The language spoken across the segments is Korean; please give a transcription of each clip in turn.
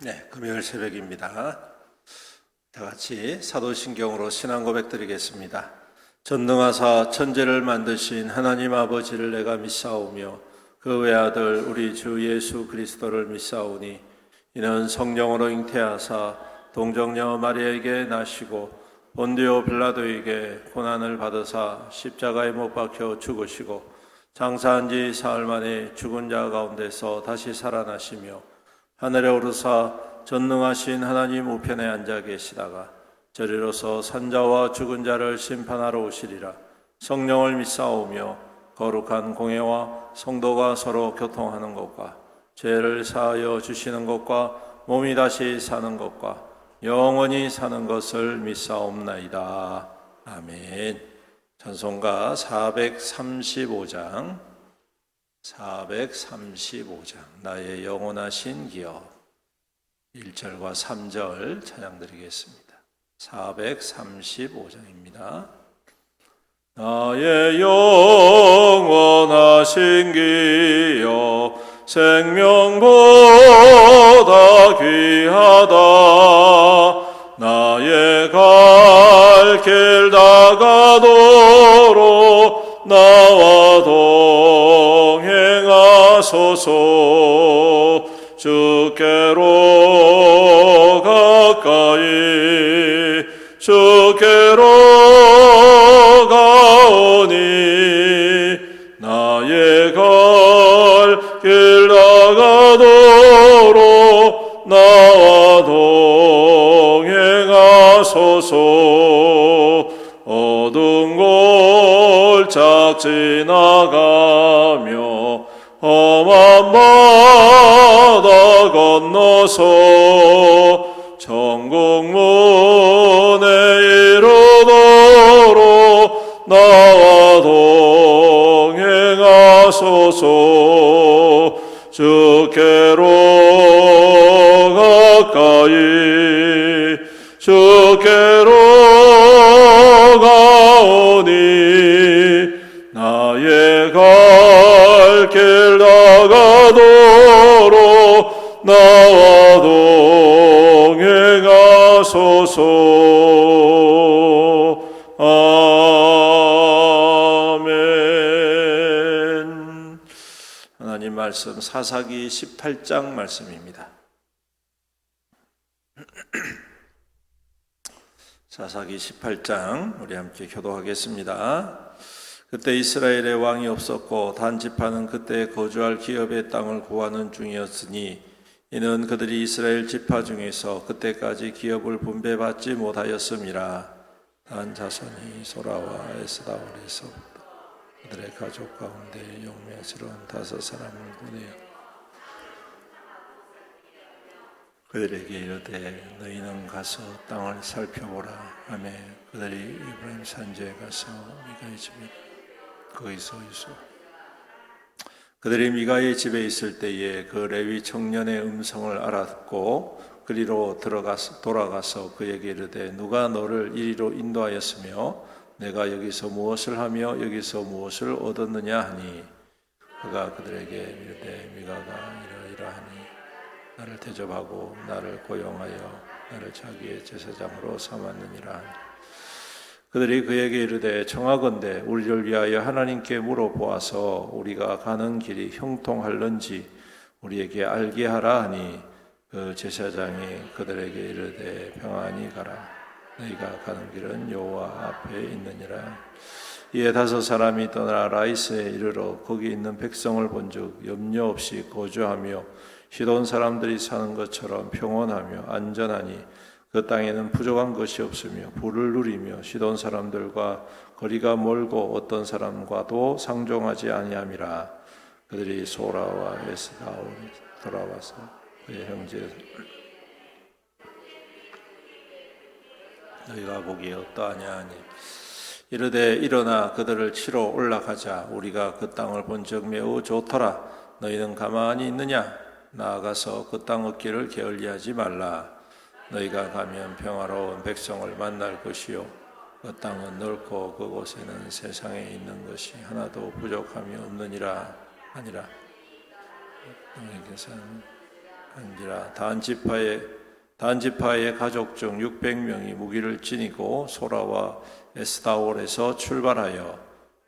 네, 금요일 새벽입니다. 다 같이 사도신경으로 신앙 고백 드리겠습니다. 전능하사 천지를 만드신 하나님 아버지를 내가 믿사오며 그 외아들 우리 주 예수 그리스도를 믿사오니 이는 성령으로 잉태하사 동정녀 마리아에게 나시고 본디오 빌라도에게 고난을 받으사 십자가에 못 박혀 죽으시고 장사한 지 사흘 만에 죽은 자 가운데서 다시 살아나시며 하늘에 오르사 전능하신 하나님 우편에 앉아 계시다가 저리로서 산자와 죽은 자를 심판하러 오시리라. 성령을 믿사오며 거룩한 공회와 성도가 서로 교통하는 것과 죄를 사하여 주시는 것과 몸이 다시 사는 것과 영원히 사는 것을 믿사옵나이다. 아멘. 찬송가 435장 나의 영원하신 기업 1절과 3절 찬양 드리겠습니다. 435장입니다. 나의 영원하신 기업 생명보다 귀하다. 나의 갈 길 다가도록 나와 동행하소서. 주께로 가까이 주께로 가오니 나의 갈 길 다가도록 나와 동행하소서. 어두운 골짝 지나가며 험한 바다 건너서 천국 문에 이르도록 나와 동행하소서. 주께로 가까이 주께로 가오니 나의 갈 길 다가도록 나와 동행하소서. 아멘. 하나님 말씀 사사기 18장 말씀입니다. 사사기 18장 우리 함께 교도하겠습니다. 그때 이스라엘에 왕이 없었고 단 지파는 그때 거주할 기업의 땅을 구하는 중이었으니 이는 그들이 이스라엘 지파 중에서 그때까지 기업을 분배받지 못하였음이라. 단 자손이 소라와 에스다올에서부터 그들의 가족 가운데 용맹스러운 5사람을 보내어 그들에게 이르되 너희는 가서 땅을 살펴보라 하며 그들이 에브라임 산지에 가서 미가의 집에 거기서 있어. 그들이 미가의 집에 있을 때에 그 레위 청년의 음성을 알았고 그리로 돌아가서 그에게 이르되 누가 너를 이리로 인도하였으며 내가 여기서 무엇을 하며 여기서 무엇을 얻었느냐 하니 그가 그들에게 이르되 미가가 이러이러하니 나를 대접하고 나를 고용하여 나를 자기의 제사장으로 삼았느니라 하니 그들이 그에게 이르되 청하건대 우리를 위하여 하나님께 물어보아서 우리가 가는 길이 형통할는지 우리에게 알게 하라 하니 그 제사장이 그들에게 이르되 평안히 가라. 너희가 가는 길은 여호와 앞에 있느니라. 이에 5사람이 떠나 라이스에 이르러 거기 있는 백성을 본즉 염려 없이 거주하며 시돈 사람들이 사는 것처럼 평온하며 안전하니 그 땅에는 부족한 것이 없으며 부를 누리며 시돈 사람들과 거리가 멀고 어떤 사람과도 상종하지 아니함이라. 그들이 소라와 에스다올에 돌아와서 그의 형제 너희가 보기에 어떠하냐 하니 이르되 일어나 그들을 치러 올라가자. 우리가 그 땅을 본즉 매우 좋더라. 너희는 가만히 있느냐? 나아가서 그 땅 얻기를 게을리하지 말라. 너희가 가면 평화로운 백성을 만날 것이요 그 땅은 넓고 그곳에는 세상에 있는 것이 하나도 부족함이 없느니라 하니라. 너희께서는 한지라. 단 지파의 가족 중 600명이 무기를 지니고 소라와 에스다올에서 출발하여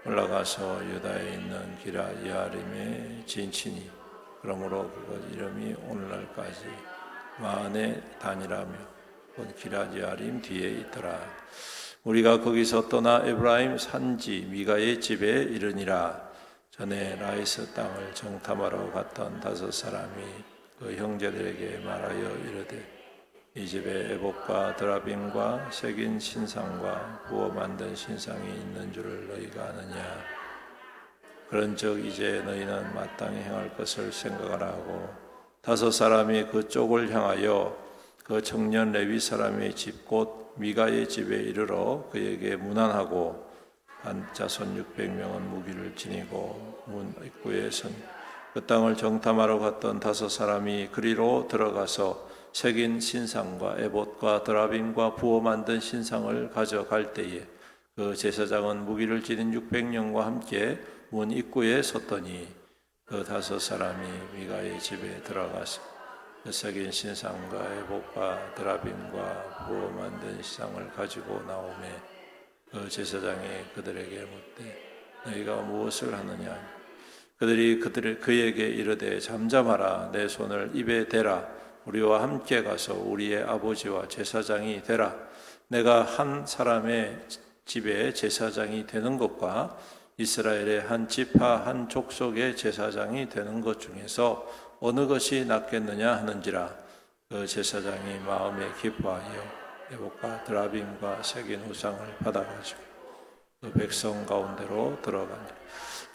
올라가서 유다에 있는 기라 야림에 진치니 그러므로 그것 이름이 오늘날까지 마흔의 단이라며 곧 기라 야림 뒤에 있더라. 우리가 거기서 떠나 에브라임 산지 미가의 집에 이르니라. 전에 라이스 땅을 정탐하러 갔던 5 사람이 그 형제들에게 말하여 이르되 이 집에 에봇과 드라빔과 새긴 신상과 부어 만든 신상이 있는 줄을 너희가 아느냐. 그런즉 이제 너희는 마땅히 행할 것을 생각하라 하고 5 사람이 그쪽을 향하여 그 청년 레위 사람의 집 곧 미가의 집에 이르러 그에게 문안하고 한 자손 600명은 무기를 지니고 문 입구에 선 그 땅을 정탐하러 갔던 5 사람이 그리로 들어가서 새긴 신상과 에봇과 드라빔과 부어 만든 신상을 가져갈 때에 그 제사장은 무기를 지닌 600명과 함께 문 입구에 섰더니 그 5 사람이 미가의 집에 들어가서 그 새긴 신상과 에봇과 드라빔과 부어 만든 신상을 가지고 나오매 그 제사장이 그들에게 묻되 너희가 무엇을 하느냐. 그들이 그에게 이르되 잠잠하라. 내 손을 입에 대라. 우리와 함께 가서 우리의 아버지와 제사장이 되라. 내가 한 사람의 집에 제사장이 되는 것과 이스라엘의 한 지파 한 족속의 제사장이 되는 것 중에서 어느 것이 낫겠느냐 하는지라. 그 제사장이 마음에 기뻐하여 에봇과 드라빔과 새긴 우상을 받아가지고 그 백성 가운데로 들어가니라.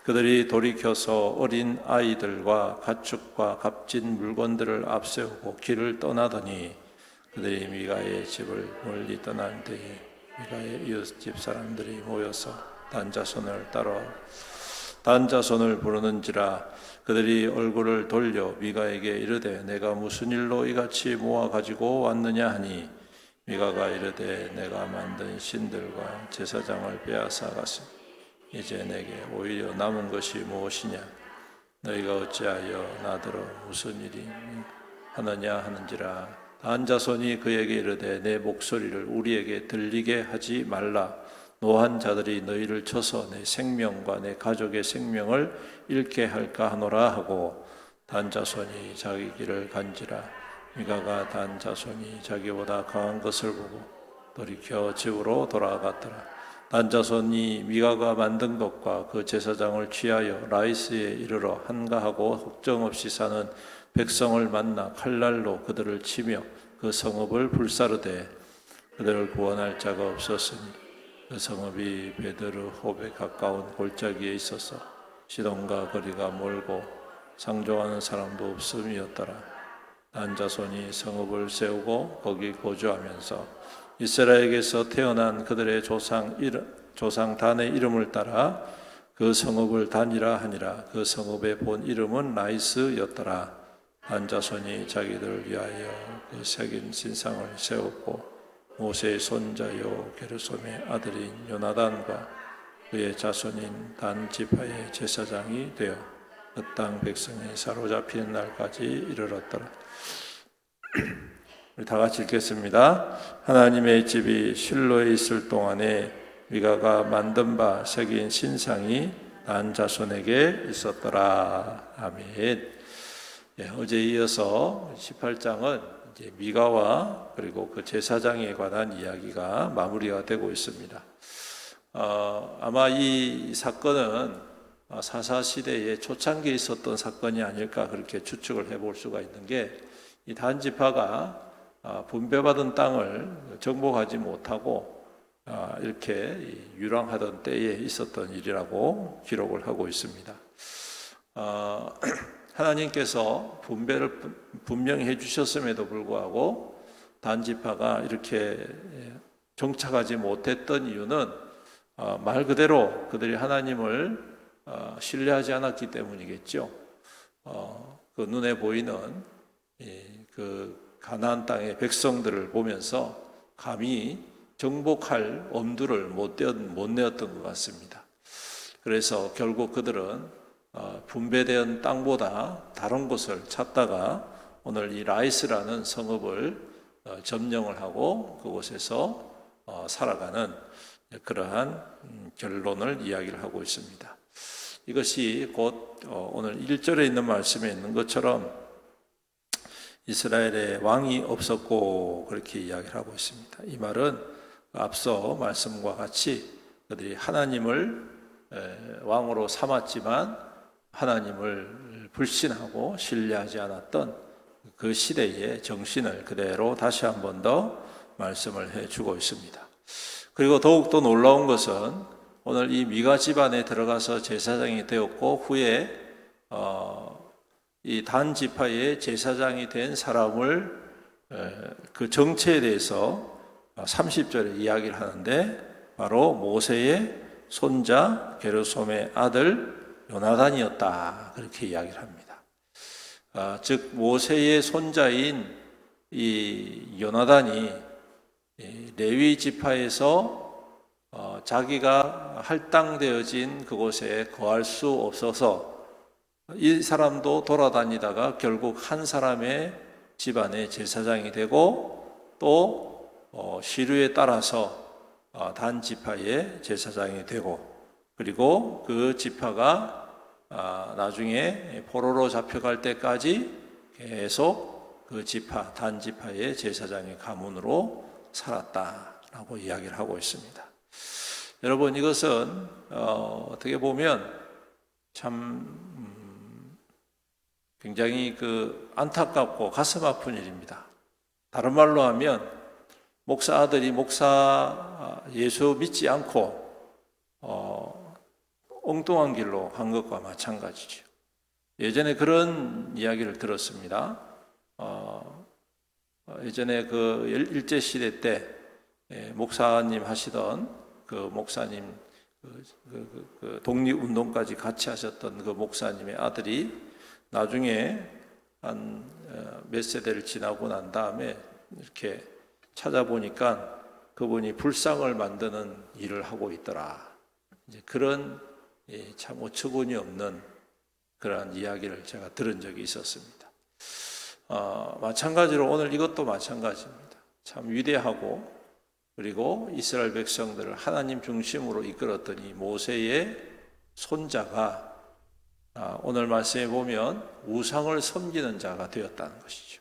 그들이 돌이켜서 어린 아이들과 가축과 값진 물건들을 앞세우고 길을 떠나더니 그들이 미가의 집을 멀리 떠날 때에 미가의 이웃집 사람들이 모여서 단자손을 따라 단자손을 부르는지라. 그들이 얼굴을 돌려 미가에게 이르되 내가 무슨 일로 이같이 모아 가지고 왔느냐 하니 미가가 이르되 내가 만든 신들과 제사장을 빼앗아 갔으니 이제 내게 오히려 남은 것이 무엇이냐. 너희가 어찌하여 나더러 무슨 일이 하느냐 하는지라. 단 자손이 그에게 이르되 내 목소리를 우리에게 들리게 하지 말라. 노한 자들이 너희를 쳐서 내 생명과 내 가족의 생명을 잃게 할까 하노라 하고 단 자손이 자기 길을 간지라. 미가가 단 자손이 자기보다 강한 것을 보고 돌이켜 집으로 돌아갔더라. 단 자손이 미가가 만든 것과 그 제사장을 취하여 라이스에 이르러 한가하고 걱정 없이 사는 백성을 만나 칼날로 그들을 치며 그 성읍을 불사르되 그들을 구원할 자가 없었으니 그 성읍이 베드르홉에 가까운 골짜기에 있어서 시돈과 거리가 멀고 상종하는 사람도 없음이었더라. 단 자손이 성읍을 세우고 거기 거주하면서 이스라엘에게서 태어난 그들의 조상 단의 이름을 따라 그 성읍을 단이라 하니라. 그 성읍의 본 이름은 라이스였더라. 단 자손이 자기들을 위하여 그 새긴 신상을 세웠고 모세의 손자요 게르솜의 아들인 요나단과 그의 자손인 단 지파의 제사장이 되어 그 땅 백성이 사로잡히는 날까지 이르렀더라. 우리 다 같이 읽겠습니다. 하나님의 집이 실로에 있을 동안에 미가가 만든 바 새긴 신상이 단 자손에게 있었더라. 아멘. 어제 이어서 18장은 이제 미가와 그리고 그 제사장에 관한 이야기가 마무리가 되고 있습니다. 아마 이 사건은 사사시대의 초창기에 있었던 사건이 아닐까 그렇게 추측을 해볼 수가 있는 게 이 단지파가 분배받은 땅을 정복하지 못하고 이렇게 유랑하던 때에 있었던 일이라고 기록을 하고 있습니다. 하나님께서 분배를 분명히 해주셨음에도 불구하고 단지파가 이렇게 정착하지 못했던 이유는 말 그대로 그들이 하나님을 신뢰하지 않았기 때문이겠죠. 그 눈에 보이는 그 가나안 땅의 백성들을 보면서 감히 정복할 엄두를 못 내었던 것 같습니다. 그래서 결국 그들은 분배된 땅보다 다른 곳을 찾다가 오늘 이 라이스라는 성읍을 점령을 하고 그곳에서 살아가는 그러한 결론을 이야기를 하고 있습니다. 이것이 곧 오늘 1절에 있는 말씀에 있는 것처럼 이스라엘에 왕이 없었고 그렇게 이야기를 하고 있습니다. 이 말은 앞서 말씀과 같이 그들이 하나님을 왕으로 삼았지만 하나님을 불신하고 신뢰하지 않았던 그 시대의 정신을 그대로 다시 한 번 더 말씀을 해주고 있습니다. 그리고 더욱더 놀라운 것은 오늘 이 미가 집안에 들어가서 제사장이 되었고 후에 이 단 지파의 제사장이 된 사람을 그 정체에 대해서 30절에 이야기를 하는데 바로 모세의 손자 게르솜의 아들 요나단이었다 그렇게 이야기를 합니다. 즉 모세의 손자인 이 요나단이 레위 지파에서 자기가 할당되어진 그곳에 거할 수 없어서 이 사람도 돌아다니다가 결국 한 사람의 집안의 제사장이 되고 또 시류에 따라서 단 지파의 제사장이 되고 그리고 그 지파가 나중에 포로로 잡혀갈 때까지 계속 그 지파, 단 지파의 제사장의 가문으로 살았다라고 이야기를 하고 있습니다. 여러분 이것은 어떻게 보면 참 굉장히 안타깝고 가슴 아픈 일입니다. 다른 말로 하면 목사 아들이 목사 예수 믿지 않고 엉뚱한 길로 간 것과 마찬가지죠. 예전에 그런 이야기를 들었습니다. 예전에 그 일제 시대 때 목사님 하시던 그 목사님 그 독립운동까지 같이 하셨던 그 목사님의 아들이 나중에 한 몇 세대를 지나고 난 다음에 이렇게 찾아보니까 그분이 불상을 만드는 일을 하고 있더라. 이제 그런 참 어처구니 없는 그러한 이야기를 제가 들은 적이 있었습니다. 마찬가지로 오늘 이것도 마찬가지입니다. 참 위대하고 그리고 이스라엘 백성들을 하나님 중심으로 이끌었던 이 모세의 손자가 오늘 말씀에 보면 우상을 섬기는 자가 되었다는 것이죠.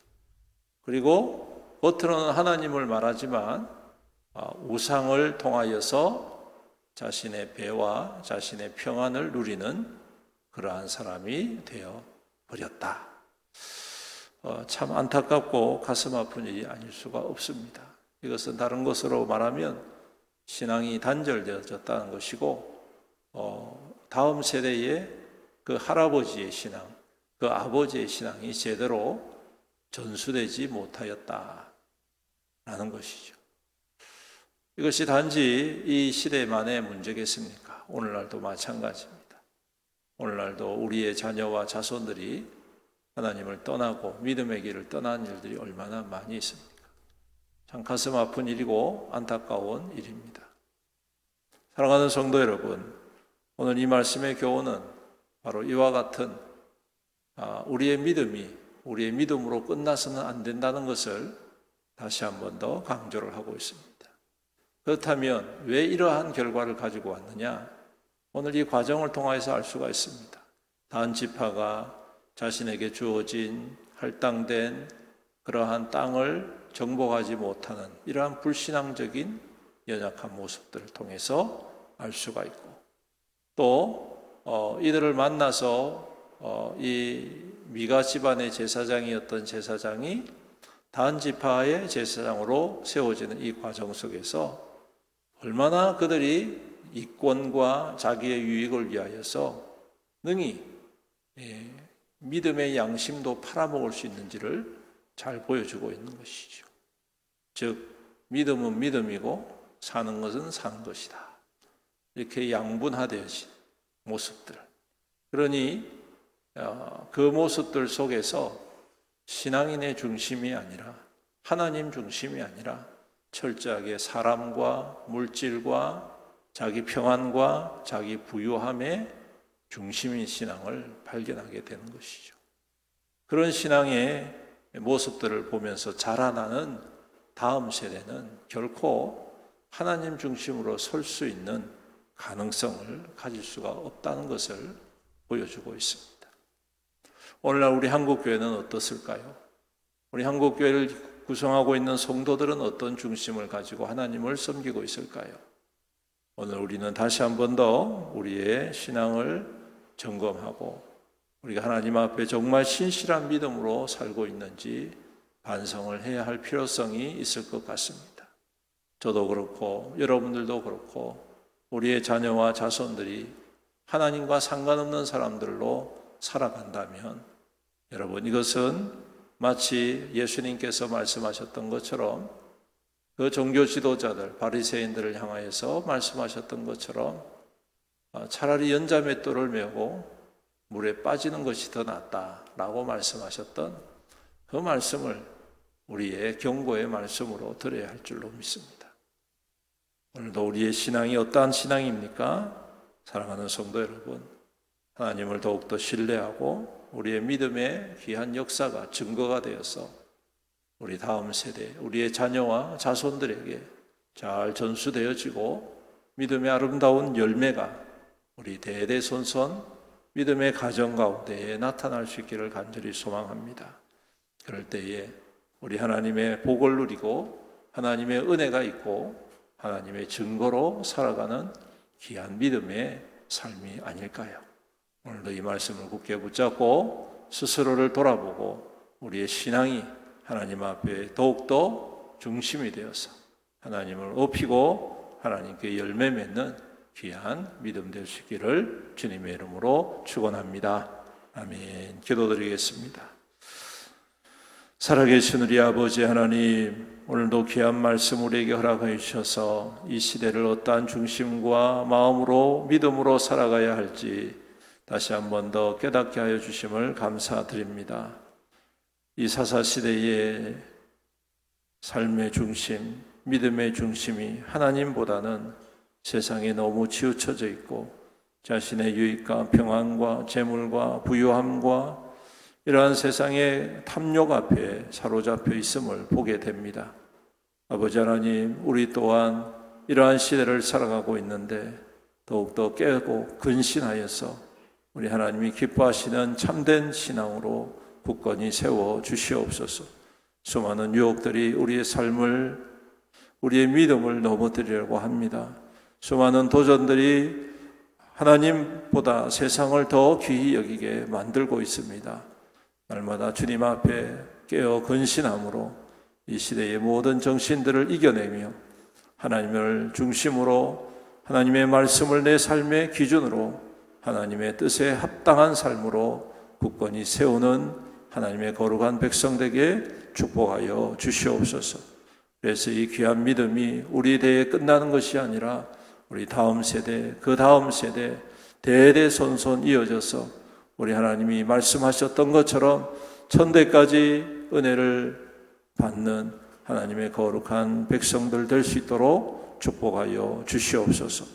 그리고 겉으로는 하나님을 말하지만 우상을 통하여서 자신의 배와 자신의 평안을 누리는 그러한 사람이 되어 버렸다. 참 안타깝고 가슴 아픈 일이 아닐 수가 없습니다. 이것은 다른 것으로 말하면 신앙이 단절되어졌다는 것이고 다음 세대의 그 할아버지의 신앙, 그 아버지의 신앙이 제대로 전수되지 못하였다라는 것이죠. 이것이 단지 이 시대만의 문제겠습니까? 오늘날도 마찬가지입니다. 오늘날도 우리의 자녀와 자손들이 하나님을 떠나고 믿음의 길을 떠난 일들이 얼마나 많이 있습니까? 참 가슴 아픈 일이고 안타까운 일입니다. 사랑하는 성도 여러분, 오늘 이 말씀의 교훈은 바로 이와 같은 우리의 믿음으로 끝나서는 안 된다는 것을 다시 한 번 더 강조를 하고 있습니다. 그렇다면 왜 이러한 결과를 가지고 왔느냐? 오늘 이 과정을 통해서 알 수가 있습니다. 단 지파가 자신에게 주어진 할당된 그러한 땅을 정복하지 못하는 이러한 불신앙적인 연약한 모습들을 통해서 알 수가 있고 또 이들을 만나서 이 미가 집안의 제사장이었던 제사장이 단 지파의 제사장으로 세워지는 이 과정 속에서 얼마나 그들이 이권과 자기의 유익을 위하여서 능히 믿음의 양심도 팔아먹을 수 있는지를 잘 보여주고 있는 것이죠. 즉 믿음은 믿음이고 사는 것은 사는 것이다. 이렇게 양분화되어진 모습들. 그러니 그 모습들 속에서 신앙인의 중심이 아니라 하나님 중심이 아니라 철저하게 사람과 물질과 자기 평안과 자기 부유함의 중심인 신앙을 발견하게 되는 것이죠. 그런 신앙에 모습들을 보면서 자라나는 다음 세대는 결코 하나님 중심으로 설 수 있는 가능성을 가질 수가 없다는 것을 보여주고 있습니다. 오늘날 우리 한국교회는 어떻을까요? 우리 한국교회를 구성하고 있는 성도들은 어떤 중심을 가지고 하나님을 섬기고 있을까요? 오늘 우리는 다시 한 번 더 우리의 신앙을 점검하고 우리가 하나님 앞에 정말 신실한 믿음으로 살고 있는지 반성을 해야 할 필요성이 있을 것 같습니다. 저도 그렇고 여러분들도 그렇고 우리의 자녀와 자손들이 하나님과 상관없는 사람들로 살아간다면 여러분, 이것은 마치 예수님께서 말씀하셨던 것처럼 그 종교 지도자들, 바리새인들을 향하여서 말씀하셨던 것처럼 차라리 연자맷돌을 메고 물에 빠지는 것이 더 낫다라고 말씀하셨던 그 말씀을 우리의 경고의 말씀으로 들어야 할 줄로 믿습니다. 오늘도 우리의 신앙이 어떠한 신앙입니까? 사랑하는 성도 여러분, 하나님을 더욱더 신뢰하고 우리의 믿음의 귀한 역사가 증거가 되어서 우리 다음 세대, 우리의 자녀와 자손들에게 잘 전수되어지고 믿음의 아름다운 열매가 우리 대대손손 믿음의 가정 가운데에 나타날 수 있기를 간절히 소망합니다. 그럴 때에 우리 하나님의 복을 누리고 하나님의 은혜가 있고 하나님의 증거로 살아가는 귀한 믿음의 삶이 아닐까요? 오늘도 이 말씀을 굳게 붙잡고 스스로를 돌아보고 우리의 신앙이 하나님 앞에 더욱더 중심이 되어서 하나님을 높이고 하나님께 열매 맺는 귀한 믿음 될 수 있기를 주님의 이름으로 축원합니다. 아멘. 기도드리겠습니다. 살아계신 우리 아버지 하나님, 오늘도 귀한 말씀 우리에게 허락하여 주셔서 이 시대를 어떠한 중심과 마음으로 믿음으로 살아가야 할지 다시 한 번 더 깨닫게 하여 주심을 감사드립니다. 이 사사시대의 삶의 중심, 믿음의 중심이 하나님보다는 세상에 너무 치우쳐져 있고 자신의 유익과 평안과 재물과 부유함과 이러한 세상의 탐욕 앞에 사로잡혀 있음을 보게 됩니다. 아버지 하나님, 우리 또한 이러한 시대를 살아가고 있는데 더욱더 깨고 근신하여서 우리 하나님이 기뻐하시는 참된 신앙으로 굳건히 세워 주시옵소서. 수많은 유혹들이 우리의 삶을, 우리의 믿음을 넘어뜨리려고 합니다. 수많은 도전들이 하나님보다 세상을 더 귀히 여기게 만들고 있습니다. 날마다 주님 앞에 깨어 근신함으로 이 시대의 모든 정신들을 이겨내며 하나님을 중심으로 하나님의 말씀을 내 삶의 기준으로 하나님의 뜻에 합당한 삶으로 굳건히 세우는 하나님의 거룩한 백성되게 축복하여 주시옵소서. 그래서 이 귀한 믿음이 우리 대에 끝나는 것이 아니라 우리 다음 세대, 그 다음 세대 대대손손 이어져서 우리 하나님이 말씀하셨던 것처럼 천대까지 은혜를 받는 하나님의 거룩한 백성들 될 수 있도록 축복하여 주시옵소서.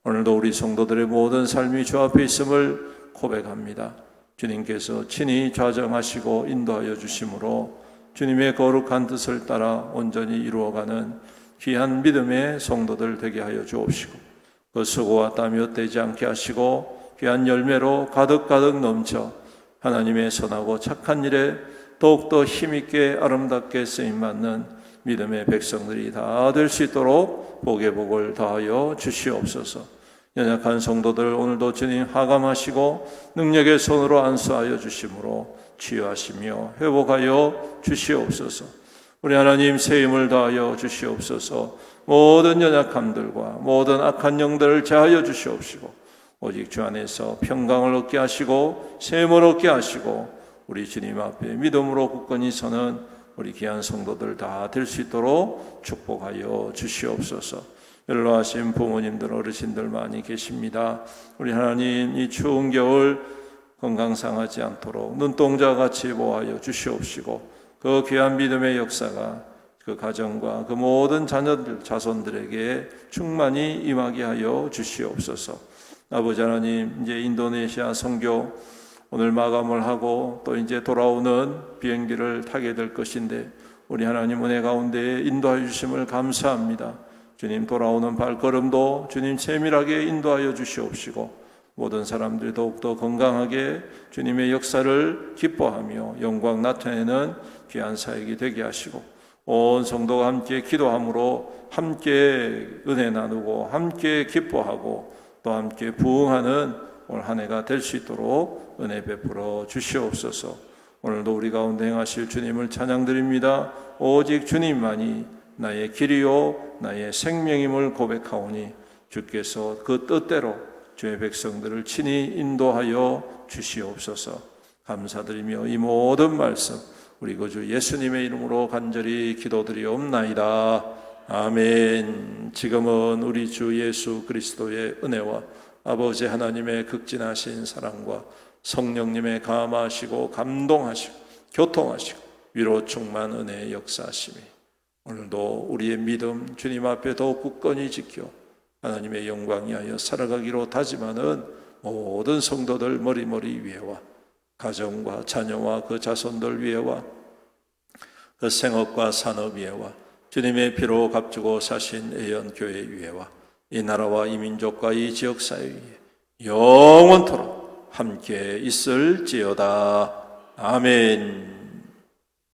오늘도 우리 성도들의 모든 삶이 주 앞에 있음을 고백합니다. 주님께서 친히 좌정하시고 인도하여 주심으로 주님의 거룩한 뜻을 따라 온전히 이루어가는 귀한 믿음의 성도들 되게 하여 주옵시고 그 수고와 땀이 헛되지 않게 하시고 귀한 열매로 가득가득 넘쳐 하나님의 선하고 착한 일에 더욱더 힘있게 아름답게 쓰임받는 믿음의 백성들이 다 될 수 있도록 복의 복을 더하여 주시옵소서. 연약한 성도들 오늘도 주님 하감하시고 능력의 손으로 안수하여 주심으로 치유하시며 회복하여 주시옵소서. 우리 하나님 새 힘을 더하여 주시옵소서. 모든 연약함들과 모든 악한 영들을 제하여 주시옵시고 오직 주 안에서 평강을 얻게 하시고 새 힘을 얻게 하시고 우리 주님 앞에 믿음으로 굳건히 서는 우리 귀한 성도들 다 될 수 있도록 축복하여 주시옵소서. 연로하신 부모님들 어르신들 많이 계십니다. 우리 하나님 이 추운 겨울 건강 상하지 않도록 눈동자같이 보호하여 주시옵시고 그 귀한 믿음의 역사가 그 가정과 그 모든 자녀들 자손들에게 충만히 임하게 하여 주시옵소서. 아버지 하나님, 이제 인도네시아 선교 오늘 마감을 하고 또 이제 돌아오는 비행기를 타게 될 것인데 우리 하나님 은혜 가운데 인도하여 주심을 감사합니다. 주님 돌아오는 발걸음도 주님 세밀하게 인도하여 주시옵시고 모든 사람들이 더욱더 건강하게 주님의 역사를 기뻐하며 영광 나타내는 귀한 사역이 되게 하시고 온 성도가 함께 기도함으로 함께 은혜 나누고 함께 기뻐하고 또 함께 부응하는 올 한 해가 될 수 있도록 은혜 베풀어 주시옵소서. 오늘도 우리 가운데 행하실 주님을 찬양드립니다. 오직 주님만이 나의 길이요 나의 생명임을 고백하오니 주께서 그 뜻대로 주의 백성들을 친히 인도하여 주시옵소서. 감사드리며 이 모든 말씀 우리 구주 예수님의 이름으로 간절히 기도드리옵나이다. 아멘. 지금은 우리 주 예수 그리스도의 은혜와 아버지 하나님의 극진하신 사랑과 성령님의 감하시고 감동하시고 교통하시고 위로 충만 은혜의 역사하심이 오늘도 우리의 믿음 주님 앞에 더욱 굳건히 지켜 하나님의 영광 위하여 살아가기로 다짐하는 모든 성도들 머리머리 위에와 가정과 자녀와 그 자손들 위에와 그 생업과 산업 위에와 주님의 피로 값주고 사신 애연교회 위에와 이 나라와 이 민족과 이 지역사회 위에 영원토록 함께 있을지어다. 아멘.